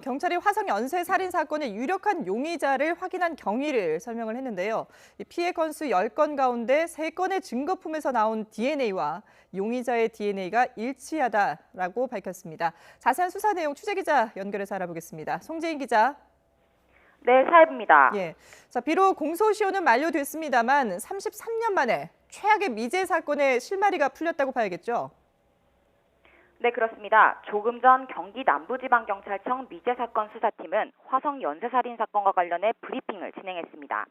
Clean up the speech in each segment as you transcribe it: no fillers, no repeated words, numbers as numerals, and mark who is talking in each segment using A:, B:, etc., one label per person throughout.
A: 경찰이 화성 연쇄 살인 사건의 유력한 용의자를 확인한 경위를 설명을 했는데요. 이 피해 건수 10건 가운데 3건의 증거품에서 나온 DNA와 용의자의 DNA가 일치하다라고 밝혔습니다. 자세한 수사 내용 취재기자 연결해서 알아보겠습니다. 송재인 기자.
B: 네, 사회부입니다.
A: 예. 자, 비록 공소시효는 만료됐습니다만 33년 만에 최악의 미제 사건의 실마리가 풀렸다고 봐야겠죠?
B: 네, 그렇습니다. 조금 전 경기 남부지방경찰청 미제 사건 수사팀은 화성 연쇄살인 사건과 관련해 브리핑을 진행했습니다.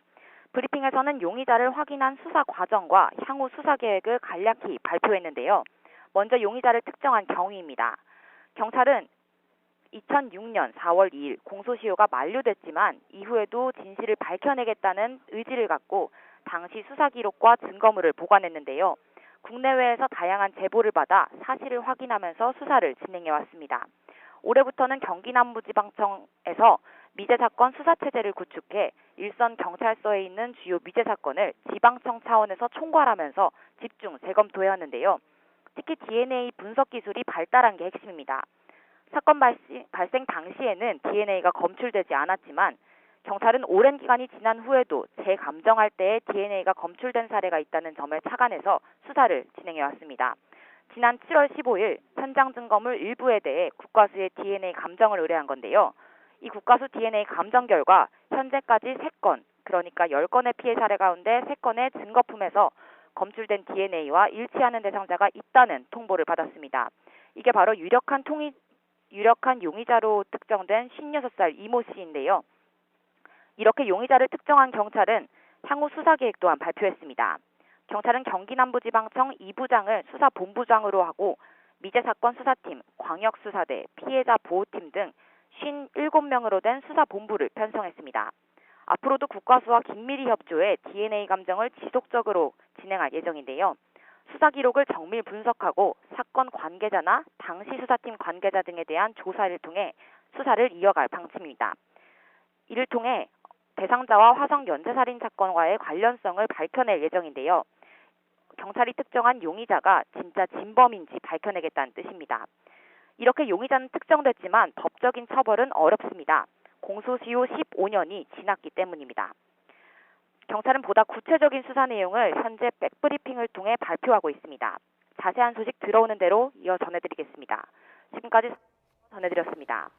B: 브리핑에서는 용의자를 확인한 수사 과정과 향후 수사 계획을 간략히 발표했는데요. 먼저 용의자를 특정한 경위입니다. 경찰은 2006년 4월 2일 공소시효가 만료됐지만 이후에도 진실을 밝혀내겠다는 의지를 갖고 당시 수사 기록과 증거물을 보관했는데요. 국내외에서 다양한 제보를 받아 사실을 확인하면서 수사를 진행해왔습니다. 올해부터는 경기 남부지방청에서 미제 사건 수사체제를 구축해 일선 경찰서에 있는 주요 미제 사건을 지방청 차원에서 총괄하면서 집중 재검토해왔는데요. 특히 DNA 분석 기술이 발달한 게 핵심입니다. 사건 발생 당시에는 DNA가 검출되지 않았지만 경찰은 오랜 기간이 지난 후에도 재감정할 때에 DNA가 검출된 사례가 있다는 점을 착안해서 수사를 진행해왔습니다. 지난 7월 15일 현장 증거물 일부에 대해 국과수의 DNA 감정을 의뢰한 건데요. 이 국과수 DNA 감정 결과 현재까지 3건, 그러니까 10건의 피해 사례 가운데 3건의 증거품에서 검출된 DNA와 일치하는 대상자가 있다는 통보를 받았습니다. 이게 바로 유력한 용의자로 특정된 56살 이모 씨인데요. 이렇게 용의자를 특정한 경찰은 향후 수사 계획 또한 발표했습니다. 경찰은 경기 남부지방청 2부장을 수사본부장으로 하고 미제 사건 수사팀, 광역수사대, 피해자 보호팀 등 57명으로 된 수사본부를 편성했습니다. 앞으로도 국과수와 긴밀히 협조해 DNA 감정을 지속적으로 진행할 예정인데요. 수사 기록을 정밀 분석하고 사건 관계자나 당시 수사팀 관계자 등에 대한 조사를 통해 수사를 이어갈 방침입니다. 이를 통해 대상자와 화성 연쇄살인 사건과의 관련성을 밝혀낼 예정인데요. 경찰이 특정한 용의자가 진짜 진범인지 밝혀내겠다는 뜻입니다. 이렇게 용의자는 특정됐지만 법적인 처벌은 어렵습니다. 공소시효 15년이 지났기 때문입니다. 경찰은 보다 구체적인 수사 내용을 현재 백브리핑을 통해 발표하고 있습니다. 자세한 소식 들어오는 대로 이어 전해드리겠습니다. 지금까지 전해드렸습니다.